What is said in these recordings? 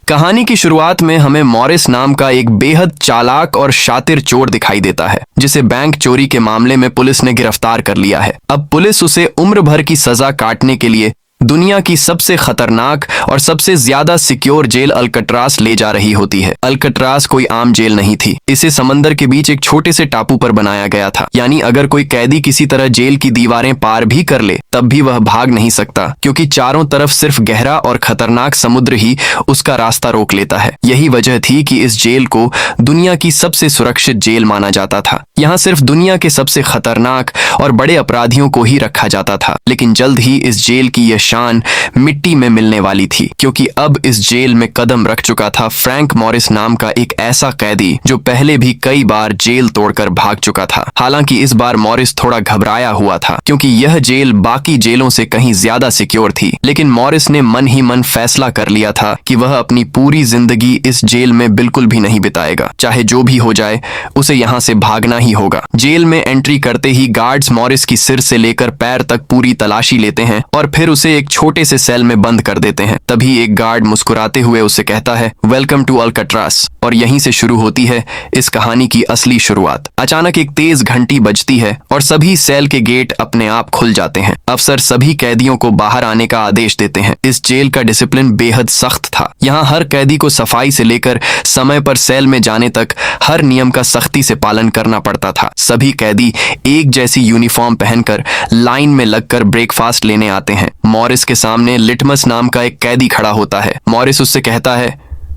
कहानी की शुरुआत में हमें मॉरिस नाम का एक बेहद चालाक और शातिर चोर दिखाई देता है, जिसे बैंक चोरी के मामले में पुलिस ने गिरफ्तार कर लिया है। अब पुलिस उसे उम्र भर की सजा काटने के लिए दुनिया की सबसे खतरनाक और सबसे ज्यादा सिक्योर जेल अल्कट्रास ले जा रही होती है। अल्कट्रास कोई आम जेल नहीं थी। इसे समंदर के बीच एक छोटे से टापू पर बनाया गया था। यानी अगर कोई कैदी किसी तरह जेल की दीवारें पार भी कर ले तब भी वह भाग नहीं सकता, क्योंकि चारों तरफ सिर्फ गहरा और खतरनाक समुद्र ही उसका रास्ता रोक लेता है। यही वजह थी कि इस जेल को दुनिया की सबसे सुरक्षित जेल माना जाता था। यहाँ सिर्फ दुनिया के सबसे खतरनाक और बड़े अपराधियों को ही रखा जाता था। लेकिन जल्द ही इस जेल की यह शान मिट्टी में मिलने वाली थी, क्योंकि अब इस जेल में कदम रख चुका था फ्रैंक मॉरिस नाम का एक ऐसा कैदी जो पहले भी कई बार जेल तोड़कर भाग चुका था। हालांकि इस बार मॉरिस थोड़ा घबराया हुआ था, क्योंकि यह जेल बाकी जेलों से कहीं ज्यादा सिक्योर थी। लेकिन मॉरिस ने मन ही मन फैसला कर लिया था कि वह अपनी पूरी जिंदगी इस जेल में बिल्कुल भी नहीं बिताएगा। चाहे जो भी हो जाए, उसे यहाँ से भागना ही होगा। जेल में एंट्री करते ही गार्ड्स मॉरिस की सिर से लेकर पैर तक पूरी तलाशी लेते हैं और फिर उसे एक छोटे से सेल में बंद कर देते हैं। तभी एक गार्ड मुस्कुराते हुए उसे कहता है, वेलकम टू अल्कट्रास। और यहीं से शुरू होती है इस कहानी की असली शुरुआत। अचानक एक तेज घंटी बजती है और सभी सेल के गेट अपने आप खुल जाते हैं। अफसर सभी कैदियों को बाहर आने का आदेश देते हैं। इस जेल का डिसिप्लिन बेहद सख्त था। यहाँ हर कैदी को सफाई से लेकर समय पर सेल में जाने तक हर नियम का सख्ती से पालन करना पड़ता था। सभी कैदी एक जैसी यूनिफॉर्म पहनकर लाइन में लगकर ब्रेकफास्ट लेने आते हैं। मॉरिस के सामने लिटमस नाम का एक कैदी खड़ा होता है। मॉरिस उससे कहता है,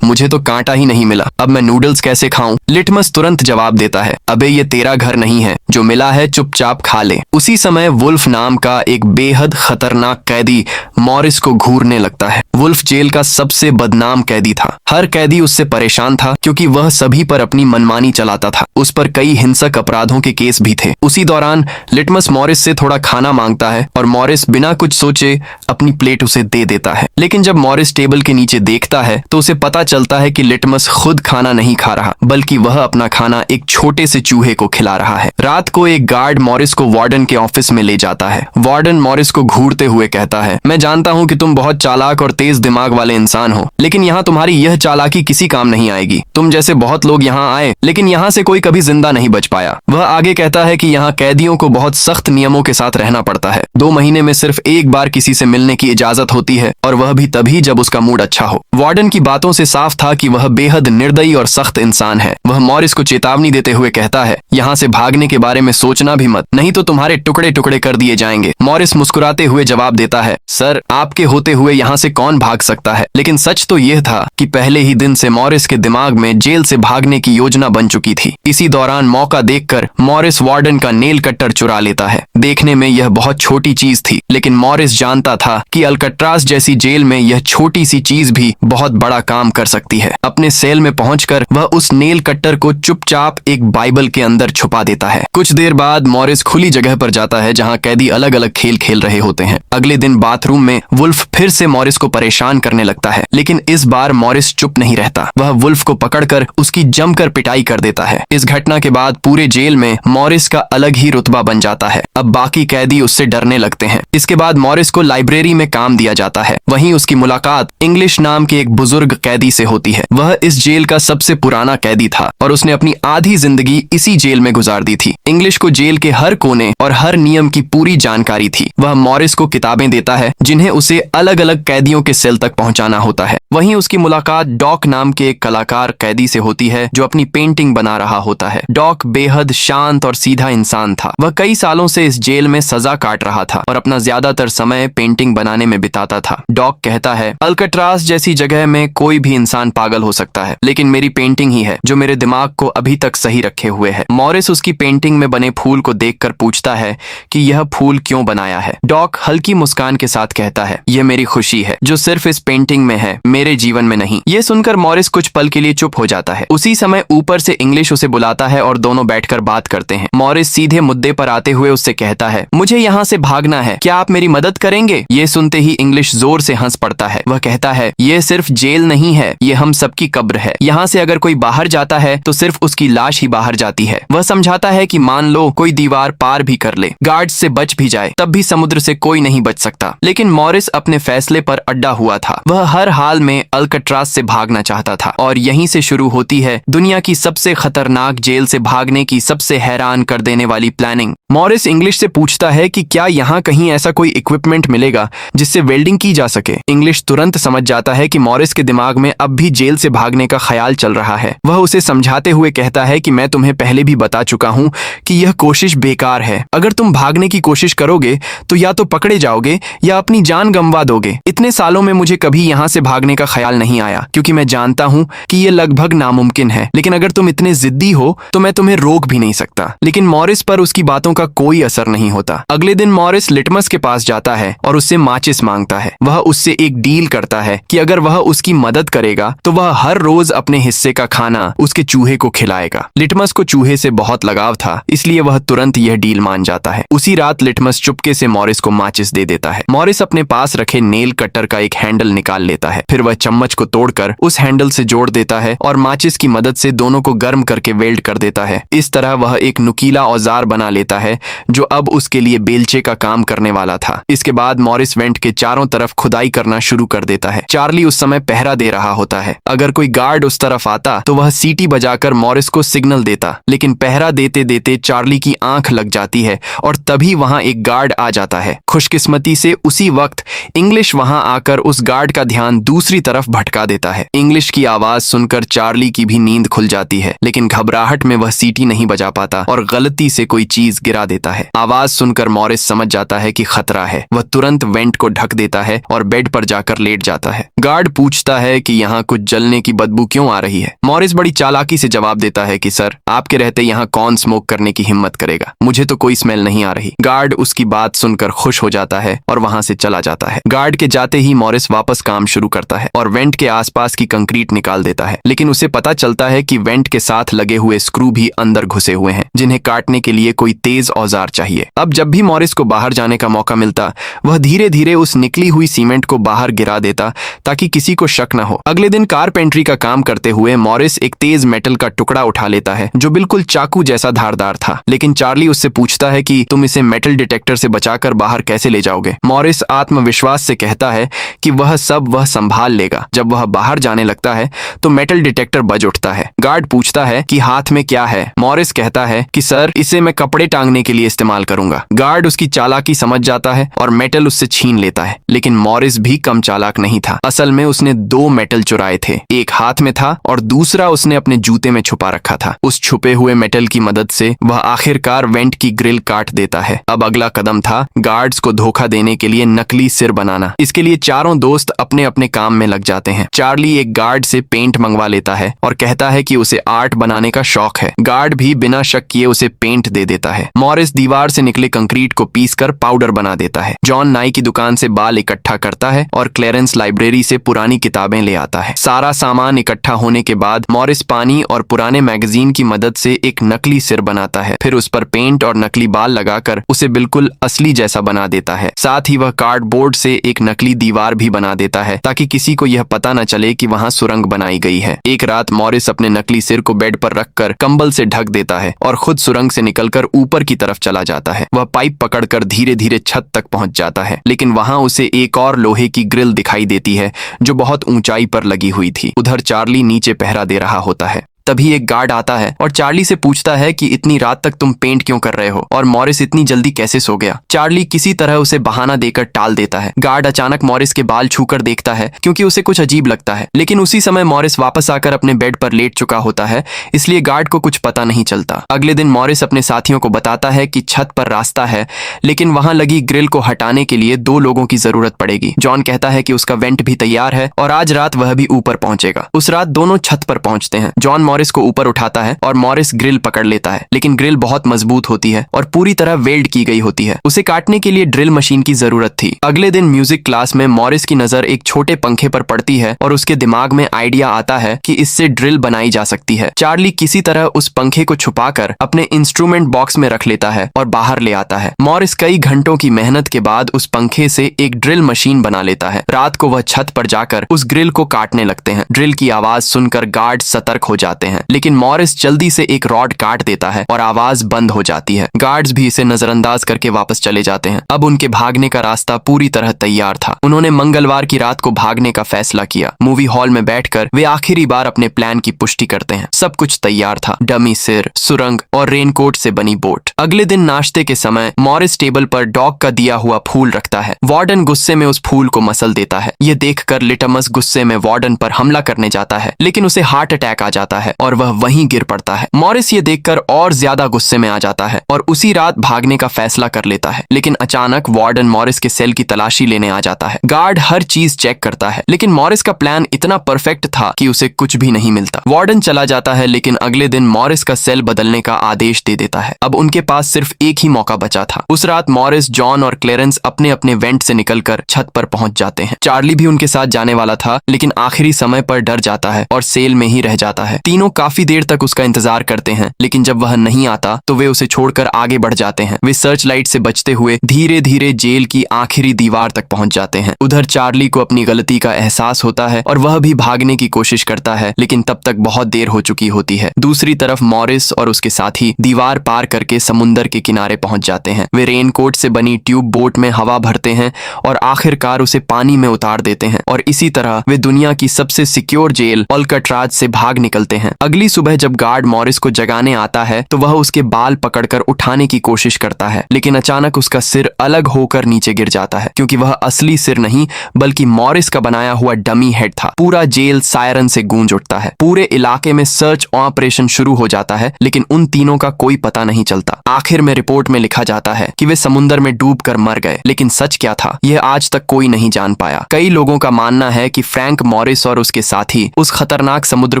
मुझे तो कांटा ही नहीं मिला, अब मैं नूडल्स कैसे खाऊं? लिटमस तुरंत जवाब देता है, अबे ये तेरा घर नहीं है, जो मिला है चुपचाप खा ले। उसी समय वुल्फ नाम का एक बेहद खतरनाक कैदी मॉरिस को घूरने लगता है। वुल्फ जेल का सबसे बदनाम कैदी था। हर कैदी उससे परेशान था, क्योंकि वह सभी पर अपनी मनमानी चलाता था। उस पर कई हिंसक अपराधों के केस भी थे। उसी दौरान लिटमस मॉरिस से थोड़ा खाना मांगता है और मॉरिस बिना कुछ सोचे अपनी प्लेट उसे दे देता है। लेकिन जब मॉरिस टेबल के नीचे देखता है तो उसे पता चलता है कि लिटमस खुद खाना नहीं खा रहा, बल्कि वह अपना खाना एक छोटे से चूहे को खिला रहा है। रात को एक गार्ड मॉरिस को वार्डन के ऑफिस में ले जाता है। वार्डन मॉरिस को घूरते हुए कहता है, मैं जानता हूं कि तुम बहुत चालाक और तेज दिमाग वाले इंसान हो, लेकिन यहाँ तुम्हारी यह चालाकी किसी काम नहीं आएगी। तुम जैसे बहुत लोग यहाँ आए, लेकिन यहाँ से कोई कभी जिंदा नहीं बच पाया। वह आगे कहता है कि यहाँ कैदियों को बहुत सख्त नियमों के साथ रहना पड़ता है। 2 महीने में सिर्फ एक बार किसी से मिलने की इजाजत होती है, और वह भी तभी जब उसका मूड अच्छा हो। वार्डन की बातों से साफ था कि वह बेहद निर्दयी और सख्त इंसान है। वह मॉरिस को चेतावनी देते हुए कहता है, यहाँ से भागने के बारे में सोचना भी मत, नहीं तो तुम्हारे टुकड़े टुकड़े कर दिए जाएंगे। मॉरिस मुस्कुराते हुए जवाब देता है, सर, आपके होते हुए यहाँ से कौन भाग सकता है? लेकिन सच तो यह था कि पहले ही दिन से मॉरिस के दिमाग में जेल से भागने की योजना बन चुकी थी। इसी दौरान मौका देखकर मॉरिस वार्डन का नेल कट्टर चुरा लेता है। देखने में यह बहुत छोटी चीज थी, लेकिन मॉरिस जानता था कि अल्कट्रास जैसी जेल में यह छोटी सी चीज भी बहुत बड़ा काम कर सकती है। अपने सेल में पहुंचकर वह उस नेल कट्टर को चुपचाप एक बाइबल के अंदर छुपा देता है। कुछ देर बाद मॉरिस खुली जगह पर जाता है जहां कैदी अलग अलग खेल खेल रहे होते हैं। अगले दिन बाथरूम में वुल्फ फिर से मॉरिस को परेशान करने लगता है, लेकिन इस बार मॉरिस चुप नहीं रहता। वह वुल्फ को पकड़कर उसकी जमकर पिटाई कर देता है। इस घटना के बाद पूरे जेल में मॉरिस का अलग ही रुतबा बन जाता है। अब बाकी कैदी उससे डरने लगते हैं। इसके बाद मॉरिस को लाइब्रेरी में काम दिया जाता है। वहीं उसकी मुलाकात इंग्लिश नाम के एक बुजुर्ग कैदी से होती है। वह इस जेल का सबसे पुराना कैदी था और उसने अपनी आधी जिंदगी इसी जेल में गुजार दी थी। इंग्लिश को जेल के हर कोने और हर नियम की पूरी जानकारी थी। वह मॉरिस को किताबें देता है, जिन्हें उसे अलग अलग कैदियों के सेल तक पहुंचाना होता है। वहीं उसकी मुलाकात डॉक नाम के एक कलाकार कैदी से होती है, जो अपनी पेंटिंग बना रहा होता है। डॉक बेहद शांत और सीधा इंसान था। वह कई सालों से इस जेल में सजा काट रहा था और अपना ज्यादातर समय पेंटिंग बनाने में बिताता था। डॉक कहता है, अल्कट्रास जैसी जगह में कोई भी इंसान पागल हो सकता है, लेकिन मेरी पेंटिंग ही है जो मेरे दिमाग को अभी तक सही रखे हुए है। मॉरिस उसकी पेंटिंग में बने फूल को देखकर पूछता है कि यह फूल क्यों बनाया है। डॉक हल्की मुस्कान के साथ कहता है, यह मेरी खुशी है, जो सिर्फ इस पेंटिंग में है, मेरे जीवन में नहीं। यह सुनकर मॉरिस कुछ पल के लिए चुप हो जाता है। उसी समय ऊपर से इंग्लिश उसे बुलाता है और दोनों बैठकर बात करते हैं। मॉरिस सीधे मुद्दे पर आते हुए उससे कहता है, मुझे यहाँ से भागना है, क्या आप मेरी मदद करेंगे? ये सुनते ही इंग्लिश जोर से हंस पड़ता है। वह कहता है, ये सिर्फ जेल नहीं है, ये हम सबकी कब्र है। यहाँ से अगर कोई बाहर जाता है तो सिर्फ उसकी लाश ही बाहर जाती है। वह समझाता है कि मान लो कोई दीवार पार भी कर ले, गार्ड्स से बच भी जाए, तब भी समुद्र से कोई नहीं बच सकता। लेकिन मॉरिस अपने फैसले पर अड्डा हुआ था। वह हर हाल में अल्काट्राज से भागना चाहता था और यहीं से शुरू होती है दुनिया की सबसे खतरनाक जेल से भागने की सबसे हैरान कर देने वाली प्लानिंग। मॉरिस इंग्लिश से पूछता है कि क्या यहाँ कहीं ऐसा कोई इक्विपमेंट मिलेगा जिससे वेल्डिंग की जा सके। इंग्लिश तुरंत समझ जाता है कि मॉरिस के दिमाग में अब भी जेल से भागने का ख्याल चल रहा है। वह उसे समझाते हुए कहता है कि मैं तुम्हें पहले भी बता चुका हूँ कि यह कोशिश बेकार है। अगर तुम भागने की कोशिश करोगे तो या तो पकड़े जाओगे या अपनी जान गंवा दोगे। इतने सालों में मुझे कभी यहाँ से भागने का ख्याल नहीं आया क्योंकि मैं जानता हूँ कि यह लगभग नामुमकिन है। लेकिन अगर तुम इतने जिद्दी हो तो मैं तुम्हें रोक भी नहीं सकता। लेकिन मॉरिस पर उसकी बातों का कोई असर नहीं होता। अगले दिन मॉरिस लिटमस के पास जाता है और उससे माचिस मांगता है। वह उससे एक डील करता है कि अगर वह उसकी मदद करेगा तो वह हर रोज अपने हिस्से का खाना उसके चूहे को खिलाएगा। लिटमस को चूहे से बहुत लगाव था, इसलिए वह तुरंत यह डील मान जाता है। उसी रात लिटमस चुपके से मॉरिस को माचिस दे देता है। मॉरिस अपने पास रखे नेल कटर का एक हैंडल निकाल लेता है। फिर वह चम्मच को तोड़कर उस हैंडल से जोड़ देता है और माचिस की मदद से दोनों को गर्म करके वेल्ड कर देता है। इस तरह वह एक नुकीला औजार बना लेता है जो अब उसके लिए बेलचे का काम करने वाला था। इसके बाद मॉरिस वेंट के चारों तरफ खुदाई करना शुरू कर देता है। चार्ली उस समय पहरा दे रहा होता है। अगर कोई गार्ड उस तरफ आता तो वह सीटी बजाकर मॉरिस को सिग्नल देता, लेकिन पहरा देते देते चार्ली की आंख लग जाती है और तभी वहां एक गार्ड आ जाता है। खुशकिस्मती से उसी वक्त इंग्लिश वहां आकर उस गार्ड का ध्यान दूसरी तरफ भटका देता है। इंग्लिश की आवाज सुनकर चार्ली की भी नींद खुल जाती है, लेकिन घबराहट में वह सीटी नहीं बजा पाता और गलती से कोई चीज गिरा देता है। आवाज सुनकर मॉरिस समझ जाता है कि खतरा है। वह तुरंत वेंट को ढक देता है और बेड पर जाकर लेट जाता है। गार्ड पूछता है कि यहाँ कुछ जलने की बदबू क्यों आ रही है। मॉरिस बड़ी चालाकी से जवाब देता है कि सर, आपके रहते यहाँ कौन स्मोक करने की हिम्मत करेगा, मुझे तो कोई स्मेल नहीं आ रही। गार्ड उसकी बात सुनकर खुश हो जाता है और वहां से चला जाता है। गार्ड के जाते ही मॉरिस वापस काम शुरू करता है और वेंट के आसपास की कंक्रीट निकाल देता है। लेकिन उसे पता चलता है कि वेंट के साथ लगे हुए स्क्रू भी अंदर घुसे हुए हैं, जिन्हें काटने के लिए कोई तेज औजार चाहिए। अब जब भी मॉरिस को बाहर जाने का मौका मिलता, वह धीरे धीरे उस निकली हुई सीमेंट को बाहर गिरा देता ताकि किसी को शक न हो। अगले दिन कारपेंट्री का काम करते हुए मॉरिस एक तेज मेटल का टुकड़ा उठा लेता है जो बिल्कुल चाकू जैसा धारदार था। लेकिन चार्ली उससे पूछता है कि तुम इसे मेटल डिटेक्टर से बचाकर बाहर कैसे ले जाओगे। मॉरिस आत्मविश्वास से कहता है कि वह संभाल लेगा। जब वह बाहर जाने लगता है तो मेटल डिटेक्टर बज उठता है। गार्ड पूछता है कि हाथ में क्या है। मॉरिस कहता है कि सर, इसे मैं कपड़े टांगने के लिए इस्तेमाल करूंगा। गार्ड उसकी चालाकी समझ जाता है और मेटल उससे छीन लेता है। लेकिन मॉरिस भी कम चालाक नहीं था। असल में उसने 2 मेटल चुराए थे, एक हाथ में था और दूसरा उसने अपने जूते में छुपा रखा था। उस छुपे हुए मेटल की मदद से वह आखिरकार वेंट की ग्रिल काट देता है। अब अगला कदम था गार्ड्स को धोखा देने के लिए नकली सिर बनाना। इसके लिए चारों दोस्त अपने अपने काम में लग जाते हैं। चार्ली एक गार्ड से पेंट मंगवा लेता है और कहता है कि उसे आर्ट बनाने का शौक है। गार्ड भी बिना शक किए उसे पेंट दे देता है। मॉरिस दीवार से निकले कंक्रीट को पीसकर पाउडर बना देता है। जॉन नाई की दुकान से बाल इकट्ठा करता है और क्लेरेंस लाइब्रेरी से पुरानी किताबें ले आता है। सारा सामान इकट्ठा होने के बाद मॉरिस पानी और पुराने मैगजीन की मदद से एक नकली सिर बनाता है। फिर उस पर पेंट और नकली बाल लगाकर उसे बिल्कुल असली जैसा बना देता है। साथ ही वह कार्डबोर्ड से एक नकली दीवार भी बना देता है ताकि किसी को यह पता न चले कि वहां सुरंग बनाई गई है। एक रात मॉरिस अपने नकली सिर को बेड पर रखकर कंबल से ढक देता है और खुद सुरंग से निकलकर ऊपर की तरफ चला जाता है। वह पाइप पकड़कर धीरे धीरे छत तक पहुंच जाता है, लेकिन वहां उसे एक और लोहे की ग्रिल दिखाई देती है जो बहुत ऊंचाई पर लगी हुई थी। उधर चार्ली नीचे पहरा दे रहा होता है। तभी एक गार्ड आता है और चार्ली से पूछता है कि इतनी रात तक तुम पेंट क्यों कर रहे हो और मॉरिस इतनी जल्दी कैसे सो गया। चार्ली किसी तरह उसे बहाना देकर टाल देता है। गार्ड अचानक मॉरिस के बाल छूकर देखता है क्योंकि उसे कुछ अजीब लगता है, लेकिन उसी समय मॉरिस वापस आकर अपने बेड पर लेट चुका होता है, इसलिए गार्ड को कुछ पता नहीं चलता। अगले दिन मॉरिस अपने साथियों को बताता है कि छत पर रास्ता है, लेकिन वहां लगी ग्रिल को हटाने के लिए 2 लोगों की जरूरत पड़ेगी। जॉन कहता है कि उसका वेंट भी तैयार है और आज रात वह भी ऊपर पहुंचेगा। उस रात दोनों छत पर पहुंचते हैं। जॉन मॉरिस को ऊपर उठाता है और मॉरिस ग्रिल पकड़ लेता है, लेकिन ग्रिल बहुत मजबूत होती है और पूरी तरह वेल्ड की गई होती है। उसे काटने के लिए ड्रिल मशीन की जरूरत थी। अगले दिन म्यूजिक क्लास में मॉरिस की नजर एक छोटे पंखे पर पड़ती है और उसके दिमाग में आइडिया आता है कि इससे ड्रिल बनाई जा सकती है। चार्ली किसी तरह उस पंखे को छुपाकर अपने इंस्ट्रूमेंट बॉक्स में रख लेता है और बाहर ले आता है। मॉरिस कई घंटों की मेहनत के बाद उस पंखे से एक ड्रिल मशीन बना लेता है। रात को वह छत पर जाकर उस ग्रिल को काटने लगते हैं। ड्रिल की आवाज सुनकर गार्ड सतर्क हो जाते जाते हैं, लेकिन मॉरिस जल्दी से एक रॉड काट देता है और आवाज बंद हो जाती है। गार्ड्स भी इसे नजरअंदाज करके वापस चले जाते हैं। अब उनके भागने का रास्ता पूरी तरह तैयार था। उन्होंने मंगलवार की रात को भागने का फैसला किया। मूवी हॉल में बैठकर वे आखिरी बार अपने प्लान की पुष्टि करते हैं। सब कुछ तैयार था, डमी सिर, सुरंग और रेनकोट से बनी बोट। अगले दिन नाश्ते के समय मॉरिस टेबल पर डॉग का दिया हुआ फूल रखता है। वार्डन गुस्से में उस फूल को मसल देता है। ये देखकर लिटमस गुस्से में वार्डन पर हमला करने जाता है, लेकिन उसे हार्ट अटैक आ जाता है और वह वहीं गिर पड़ता है। मॉरिस ये देखकर और ज्यादा गुस्से में आ जाता है और उसी रात भागने का फैसला कर लेता है। लेकिन अचानक वार्डन मॉरिस के सेल की तलाशी लेने आ जाता है। गार्ड हर चीज चेक करता है, लेकिन मॉरिस का प्लान इतना परफेक्ट था कि उसे कुछ भी नहीं मिलता। वार्डन चला जाता है, लेकिन अगले दिन मॉरिस का सेल बदलने का आदेश दे देता है। अब उनके पास सिर्फ एक ही मौका बचा था। उस रात मॉरिस, जॉन और क्लेरेंस अपने अपने वेंट से निकलकर छत पर पहुंच जाते हैं। चार्ली भी उनके साथ जाने वाला था, लेकिन आखिरी समय पर डर जाता है और सेल में ही रह जाता है। तीनों काफी देर तक उसका इंतजार करते हैं, लेकिन जब वह नहीं आता तो वे उसे छोड़कर आगे बढ़ जाते हैं। वे सर्च लाइट से बचते हुए धीरे धीरे जेल की आखिरी दीवार तक पहुंच जाते हैं। उधर चार्ली को अपनी गलती का एहसास होता है और वह भी भागने की कोशिश करता है, लेकिन तब तक बहुत देर हो चुकी होती है। दूसरी तरफ मॉरिस और उसके साथी दीवार पार करके समुंदर के किनारे पहुंच जाते हैं। वे रेनकोट से बनी ट्यूब बोट में हवा भरते हैं और आखिरकार उसे पानी में उतार देते हैं और इसी तरह वे दुनिया की सबसे सिक्योर जेल अल्काट्राज से भाग निकलते हैं। अगली सुबह जब गार्ड मॉरिस को जगाने आता है तो वह उसके बाल पकड़कर उठाने की कोशिश करता है, लेकिन अचानक उसका सिर अलग होकर नीचे गिर जाता है, क्योंकि वह असली सिर नहीं बल्कि मॉरिस का बनाया हुआ डमी हेड था। पूरा जेल सायरन से गूंज उठता है। पूरे इलाके में सर्च ऑपरेशन शुरू हो जाता है, लेकिन उन तीनों का कोई पता नहीं चलता। आखिर में रिपोर्ट में लिखा जाता है कि वे समुद्र में डूबकर मर गए, लेकिन सच क्या था यह आज तक कोई नहीं जान पाया। कई लोगों का मानना है कि फ्रैंक मॉरिस और उसके साथी उस खतरनाक समुद्र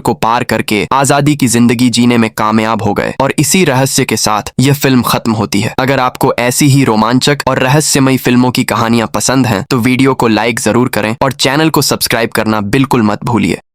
को पार करके आजादी की जिंदगी जीने में कामयाब हो गए और इसी रहस्य के साथ यह फिल्म खत्म होती है। अगर आपको ऐसी ही रोमांचक और रहस्यमयी फिल्मों की कहानियां पसंद हैं तो वीडियो को लाइक जरूर करें और चैनल को सब्सक्राइब करना बिल्कुल मत भूलिए।